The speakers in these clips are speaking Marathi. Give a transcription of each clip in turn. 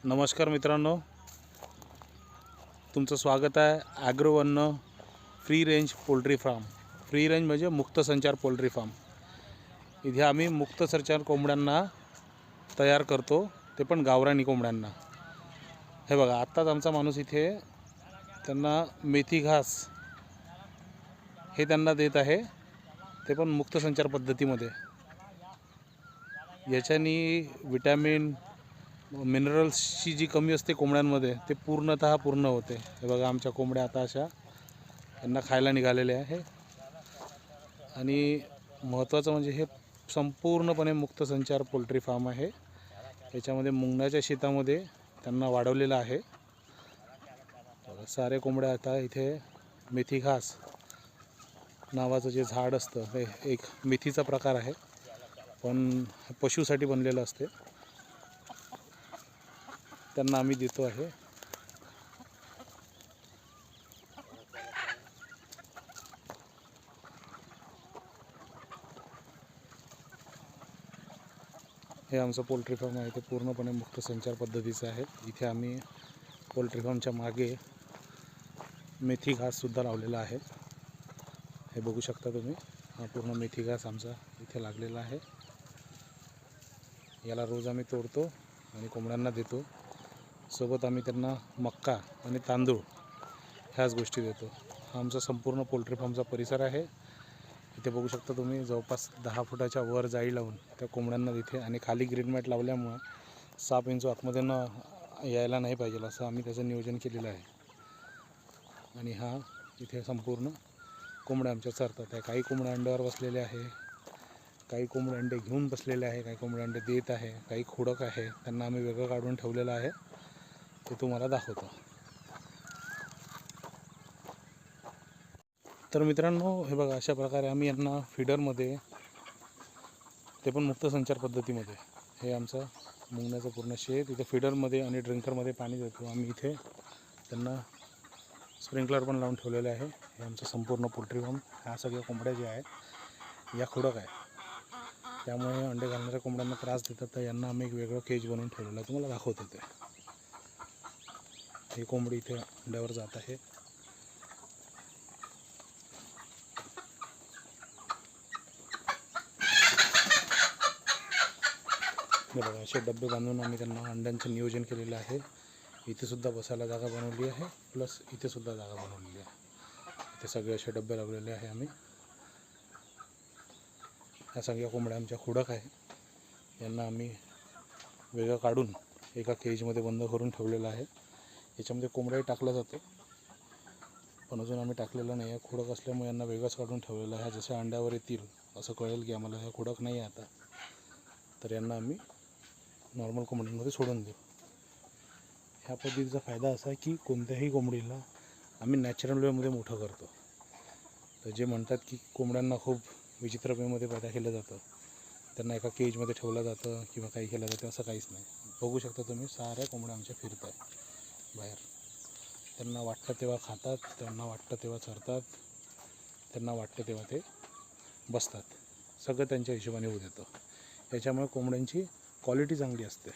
नमस्कार मित्रांनो, तुमचं स्वागत आहे ॲग्रोवन्न free range poultry farm. Free range म्हणजे मुक्त संचार पोल्ट्री फार्म. इथे आम्ही मुक्त संचार कोंबड्यांना तयार करतो, ते पण गावरानी कोंबड्यांना. हे बघा, आत्ताच आमचा माणूस इथे त्यांना मेथी घास हे त्यांना देत आहे, ते पण मुक्त संचार पद्धतीमध्ये. याच्यानी विटॅमिन मिनरल्सची जी कमी असते कोंबड्यांमध्ये ते पूर्ण होते. हे बघा, आमच्या कोंबड्या आता अशा यांना खायला निघालेले आहे. आणि महत्त्वाचं म्हणजे हे संपूर्णपणे मुक्त संचार पोल्ट्री फार्म आहे. याच्यामध्ये मुंगण्याच्या शेतामध्ये त्यांना वाढवलेलं आहे. सारे कोंबड्या आता इथे मेथी घास नावाचं जे झाड असतं, हे एक मेथीचा प्रकार आहे, पण पशुसाठी बनलेलं असते, त्यांना आम्ही देतो आहे. हे आमचं पोल्ट्री फार्म आहे, ते पूर्णपणे मुक्त संचार पद्धतीचं आहे. इथे आम्ही पोल्ट्री फार्मच्या मागे मेथी घाससुद्धा लावलेला आहे. हे बघू शकता तुम्ही, हा पूर्ण मेथी घास आमचा इथे लागलेला आहे. याला रोज आम्ही तोडतो आणि कोंबड्यांना देतो. सोबत आम्ही त्यांना मक्का आणि तांदूळ ह्याच गोष्टी देतो. हा आमचा संपूर्ण पोल्ट्री फार्मचा परिसर आहे. इथे बघू शकता तुम्ही, जवळपास 10 फुटाच्या वर जाळी लावून त्या कोंबड्यांना तिथे, आणि खाली ग्रीन मॅट लावल्यामुळे साप इंचू आतमध्ये न यायला नाही पाहिजे, असं आम्ही त्याचं नियोजन केलेलं आहे. आणि हा इथे संपूर्ण कोंबड्या आमच्या चरतात आहे. काही कोंबड्या अंड्यावर बसलेले आहे, काही कोंबडे अंडे घेऊन बसलेले आहे, काही कोंबडे अंडे देत आहे, काही खुडक आहे. त्यांना आम्ही वेगळं काढून ठेवलेलं आहे, ते तुम्हाला दाखवतो. तर मित्रांनो, हे बघा, अशा प्रकारे आम्ही यांना फीडरमध्ये, ते पण मुक्त संचार पद्धतीमध्ये, हे आमचं मुंगण्याचं पूर्ण शेत, इथे फीडरमध्ये आणि ड्रिंकरमध्ये पाणी देतो आम्ही. इथे त्यांना स्प्रिंकलर पण लावून ठेवलेले आहे. हे आमचं संपूर्ण पोल्ट्री फार्म. ह्या सगळ्या कोंबड्या ज्या आहेत या खुडक आहे, त्यामुळे अंडे घालणाऱ्या कोंबड्यांना त्रास देतात, तर यांना आम्ही एक वेगळं केज बनवून ठेवलेलं आहे. तुम्हाला दाखवतो ते. ही कोंबडी इथे अंड्यावर जात आहे. बघा, असे डबे बांधून आम्ही त्यांना अंड्यांचं नियोजन केलेलं आहे. इथेसुद्धा बसायला जागा बनवली आहे, प्लस इथेसुद्धा जागा बनवलेली आहे. इथे सगळे असे डबे लावलेले आहे आम्ही. ह्या सगळ्या कोंबड्या आमच्या खुडक आहे, यांना आम्ही वेगळं काढून एका केजमध्ये बंद करून ठेवलेलं आहे. याच्यामध्ये कोंबड्याही टाकला जातो, पण अजून आम्ही टाकलेलं नाही आहे. खुडक असल्यामुळे यांना वेगळंच काढून ठेवलेलं आहे. जसे अंड्यावर येतील असं कळेल की आम्हाला ह्या खुडक नाही आहे आता, तर यांना आम्ही नॉर्मल कोंबड्यांमध्ये सोडून देऊ. ह्या पद्धतीचा फायदा असा आहे की कोणत्याही कोंबडीला आम्ही नॅचरल वेमध्ये मोठं करतो. तर जे म्हणतात की कोंबड्यांना खूप विचित्र वेमध्ये पैदा केलं जातं, त्यांना एका केजमध्ये ठेवलं जातं किंवा काही केलं जातं, असं काहीच नाही. बघू शकता तुम्ही, साऱ्या कोंबड्या आमच्या फिरत आहे बाहेर. त्यांना वाटतं तेव्हा खातात, त्यांना वाटतं तेव्हा चरतात, त्यांना वाटतं तेव्हा ते बसतात. सगळं त्यांच्या हिशोबाने होत येतं. याच्यामुळे कोंबड्यांची क्वालिटी चांगली असते.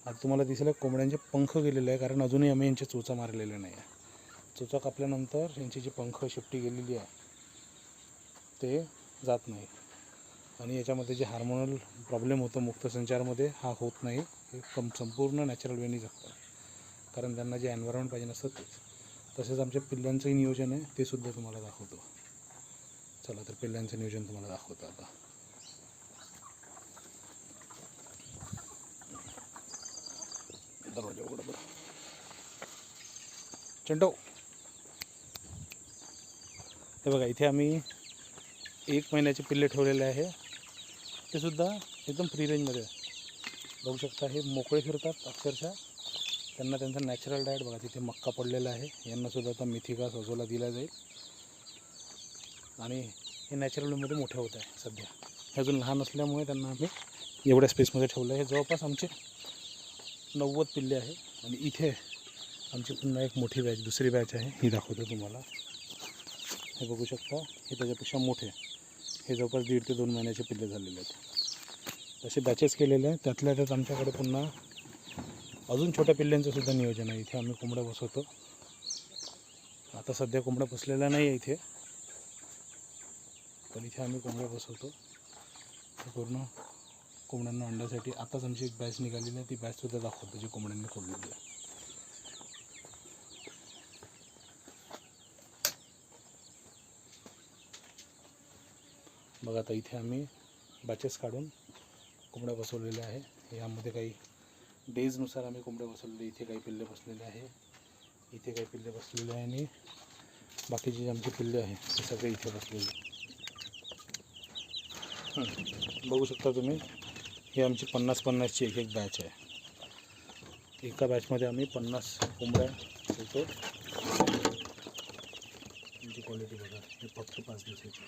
आता तुम्हाला दिसेल कोंबड्यांचे पंख गेलेले आहे, कारण अजूनही आम्ही यांचे चोचा मारलेले नाही आहे. चोचा कापल्यानंतर यांची जी पंख शिफ्टी गेलेली आहे ते जात नाही. आणि याच्यामध्ये जे हार्मोनल प्रॉब्लेम होतो मुक्त संचारमध्ये, हा होत नाही. हे संपूर्ण नॅचरल वेनी जगतात, कारण त्यांना जे एन्व्हायरमेंट पाहिजे नसतं तेच. तसेच आमच्या पिल्लांचंही नियोजन आहे, ते सुद्धा तुम्हाला दाखवतो. चला तर पिल्लांचं नियोजन तुम्हाला दाखवतो आता. दरवाजा उघडा बरं. चंटो, हे बघा, इथे आम्ही 1 महिन्याचे पिल्ले ठेवलेले आहे. ते सुद्धा एकदम फ्री रेंजमध्ये आहे. बघू शकता, हे मोकळे फिरतात अक्षरशः. त्यांना त्यांचा नॅचरल डाएट बघा, तिथे मक्का पडलेला आहे. यांनासुद्धा आता मेथी घास सजवला दिला जाईल, आणि हे नॅचरल वेमध्ये मोठे होत आहे सध्या. हे अजून लहान असल्यामुळे त्यांना आम्ही एवढ्या स्पेसमध्ये ठेवलं आहे. जवळपास आमचे 90 पिल्ले आहे. आणि इथे आमची पुन्हा एक मोठी बॅच, दुसरी बॅच आहे, ही दाखवतो तुम्हाला. हे बघू शकता, हे त्याच्यापेक्षा मोठे, हे जवळपास 1.5 ते 2 महिन्याचे पिल्ले झालेले आहेत. तसे बॅचेस केलेले आहेत. त्यातल्या त्यात आमच्याकडे पुन्हा अजून छोट्या पिल्ल्यांचं सुद्धा नियोजन आहे. इथे आम्ही कोंबड्या बसवतो. आता सध्या कोंबड्या बसलेल्या नाही आहे इथे, पण इथे आम्ही कोंबड्या बसवतो. पूर्ण कोंबड्यांना अंड्यासाठी आताच आमची एक बॅच निघालेली आहे, ती बॅचसुद्धा दाखवतो जी कोंबड्यांनी फोडलेली आहे. बघा आता इथे आम्ही बॅचेस काढून कोंबड्या बसवलेल्या आहे. यामध्ये काही डेजनुसार आम्ही कोंबड्या बसवलेले. इथे काही पिल्ले बसलेले आहे, इथे काही पिल्ले बसलेले आहे आणि बाकीचे जे आमचे पिल्ले आहे ते सगळे इथे बसलेले. बघू शकता तुम्ही, ही आमची 50-50ची एक बॅच आहे. एका बॅचमध्ये आम्ही 50 कोंबड्या ठेवतो. तुमची क्वालिटी बघा, हे फक्त 5 दिवसाची.